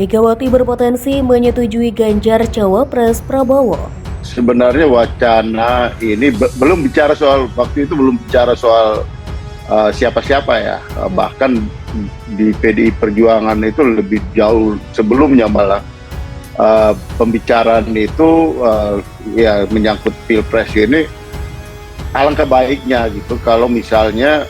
Megawati berpotensi menyetujui Ganjar cawapres Prabowo. Sebenarnya wacana ini belum bicara soal, waktu itu belum bicara soal siapa-siapa ya. Bahkan di PDI Perjuangan itu lebih jauh sebelumnya malah pembicaraan itu ya menyangkut Pilpres ini. Alangkah baiknya gitu kalau misalnya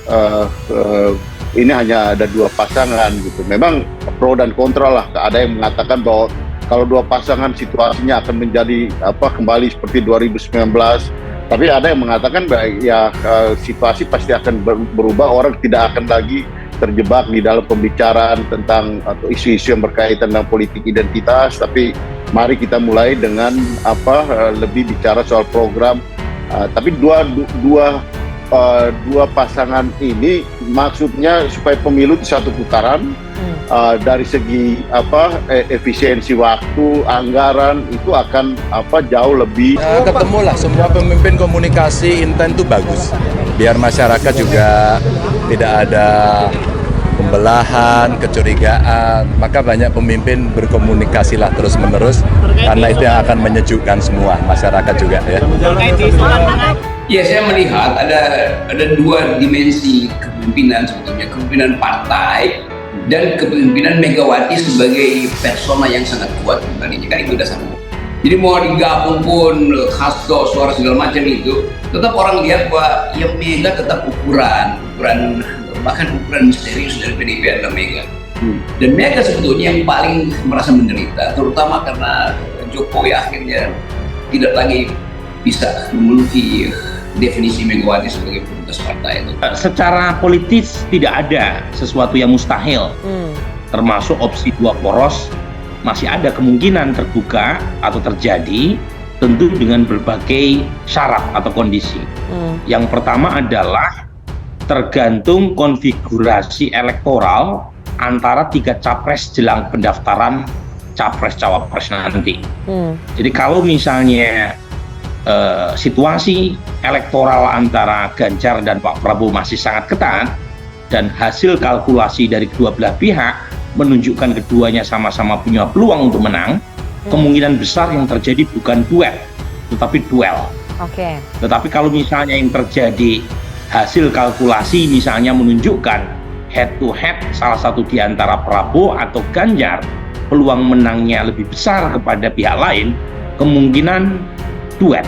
ini hanya ada dua pasangan gitu. Memang pro dan kontra lah. Ada yang mengatakan bahwa kalau dua pasangan situasinya akan menjadi kembali seperti 2019. Tapi ada yang mengatakan ya situasi pasti akan berubah. Orang tidak akan lagi terjebak di dalam pembicaraan tentang atau isu-isu yang berkaitan dengan politik identitas. Tapi mari kita mulai dengan lebih bicara soal program. Tapi dua pasangan ini maksudnya supaya pemilu di satu putaran dari segi efisiensi waktu, anggaran itu akan jauh lebih ketemulah semua pemimpin komunikasi intent itu bagus biar masyarakat juga tidak ada pembelahan, kecurigaan, maka banyak pemimpin berkomunikasilah terus-menerus karena itu yang akan menyejukkan semua masyarakat juga ya. Ya, saya melihat ada dua dimensi kepemimpinan sebetulnya, kepemimpinan partai dan kepemimpinan Megawati sebagai persona yang sangat kuat sebenarnya, kan itu dasarnya. Jadi mau digabung pun hasto suara segala macam itu, tetap orang lihat bahwa yang Mega tetap ukuran bahkan ukuran misterius dari PDIP adalah Mega. Dan Mega sebetulnya yang paling merasa menderita, terutama karena Jokowi akhirnya tidak lagi bisa memenuhi definisi Megawati sebagai petugas partai itu. Secara politis tidak ada sesuatu yang mustahil, termasuk opsi dua poros masih ada kemungkinan terbuka atau terjadi, tentu dengan berbagai syarat atau kondisi. Yang pertama adalah tergantung konfigurasi elektoral antara tiga capres jelang pendaftaran capres-cawapres nanti. Jadi kalau misalnya situasi elektoral antara Ganjar dan Pak Prabowo masih sangat ketat dan hasil kalkulasi dari kedua belah pihak menunjukkan keduanya sama-sama punya peluang untuk menang, kemungkinan besar yang terjadi bukan duet tetapi duel. Tetapi kalau misalnya yang terjadi hasil kalkulasi misalnya menunjukkan head to head salah satu di antara Prabowo atau Ganjar, peluang menangnya lebih besar kepada pihak lain, kemungkinan duet.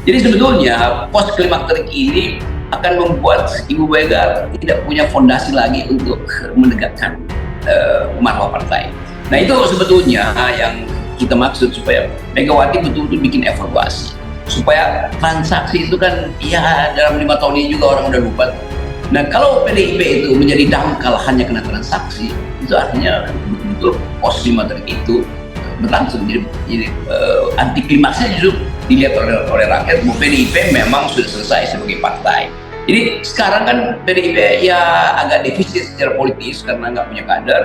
Jadi sebetulnya post klimakterik ini akan membuat Ibu Mega tidak punya fondasi lagi untuk menegakkan marwah partai. Nah itu sebetulnya yang kita maksud supaya Megawati betul-betul bikin evaluasi. Supaya transaksi itu kan ya dalam 5 tahun ini juga orang udah lupa. Nah kalau PDIP itu menjadi dangkal hanya kena transaksi, itu artinya betul-betul post klimakterik itu berlangsung. Jadi anti klimaksnya justru dilihat oleh rakyat bahwa PDIP memang sudah selesai sebagai partai. Jadi sekarang kan PDIP ya agak defisit secara politis karena nggak punya kader,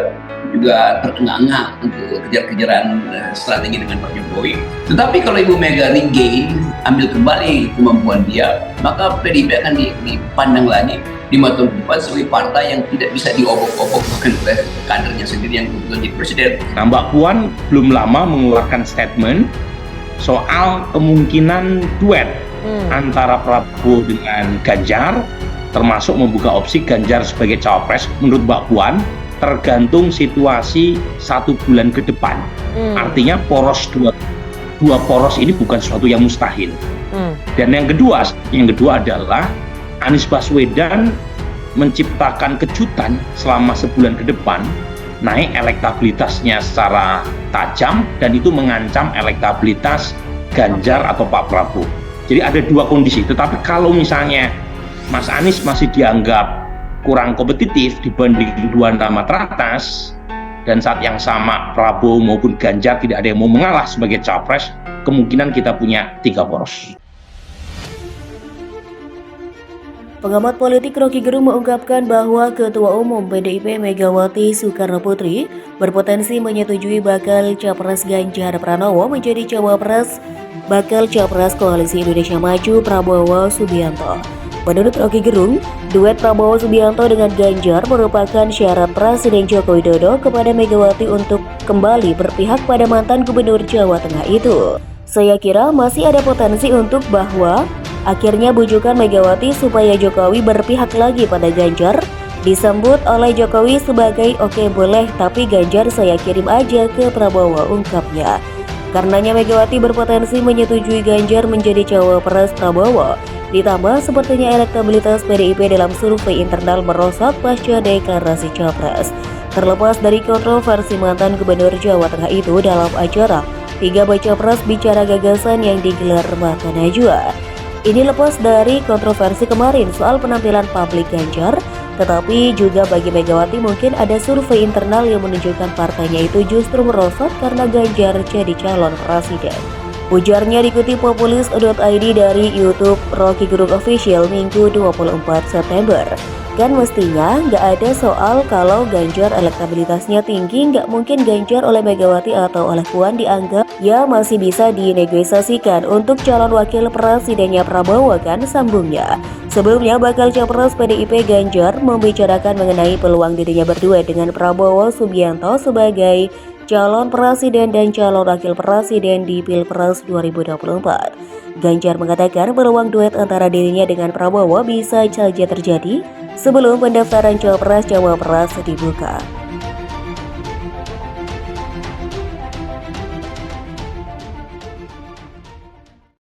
juga terengah-engah untuk kejar-kejaran strategi dengan Pak Jokowi. Tetapi kalau Ibu Mega regain, ambil kembali kemampuan dia, maka PDIP akan dipandang lagi di mata depan sebagai partai yang tidak bisa diobok-obok bahkan oleh kadernya sendiri yang kebetulan jadi presiden. Nah, Mbak Puan belum lama mengeluarkan statement soal kemungkinan duet antara Prabowo dengan Ganjar, termasuk membuka opsi Ganjar sebagai cawapres. Menurut Mbak Puan, tergantung situasi 1 bulan ke depan. Artinya dua poros ini bukan sesuatu yang mustahil. Dan yang kedua adalah Anies Baswedan menciptakan kejutan selama sebulan ke depan, naik elektabilitasnya secara tajam dan itu mengancam elektabilitas Ganjar atau Pak Prabowo. Jadi ada dua kondisi. Tetapi kalau misalnya Mas Anies masih dianggap kurang kompetitif dibanding dua nama teratas, dan saat yang sama Prabowo maupun Ganjar tidak ada yang mau mengalah sebagai capres, kemungkinan kita punya 3 poros. Pengamat politik Rocky Gerung mengungkapkan bahwa Ketua Umum PDIP Megawati Soekarnoputri berpotensi menyetujui bakal capres Ganjar Pranowo menjadi cawapres bakal capres Koalisi Indonesia Maju Prabowo Subianto. Menurut Rocky Gerung, duet Prabowo Subianto dengan Ganjar merupakan syarat Presiden Joko Widodo kepada Megawati untuk kembali berpihak pada mantan Gubernur Jawa Tengah itu. Saya kira masih ada potensi untuk bahwa akhirnya bujukan Megawati supaya Jokowi berpihak lagi pada Ganjar disambut oleh Jokowi sebagai oke boleh, tapi Ganjar saya kirim aja ke Prabowo, ungkapnya. Karenanya Megawati berpotensi menyetujui Ganjar menjadi cawapres Prabowo. Ditambah sepertinya elektabilitas PDIP dalam survei internal merosot pasca deklarasi capres. Terlepas dari kontroversi mantan Gubernur Jawa Tengah itu dalam acara 3 baca pres bicara gagasan yang digelar Mata Najwa. Ini lepas dari kontroversi kemarin soal penampilan publik Ganjar, tetapi juga bagi Megawati mungkin ada survei internal yang menunjukkan partainya itu justru merosot karena Ganjar jadi calon presiden. Ujarnya dikutip populis.id dari YouTube Rocky Gerung Official Minggu 24 September. Kan mestinya nggak ada soal kalau Ganjar elektabilitasnya tinggi, nggak mungkin Ganjar oleh Megawati atau oleh Puan dianggap ya masih bisa dinegosiasikan untuk calon wakil presidennya Prabowo, kan, sambungnya. Sebelumnya bakal capres PDIP Ganjar membicarakan mengenai peluang dirinya berdua dengan Prabowo Subianto sebagai calon presiden dan calon wakil presiden di Pilpres 2024. Ganjar mengatakan peluang duet antara dirinya dengan Prabowo bisa saja terjadi sebelum pendaftaran capres-cawapres dibuka.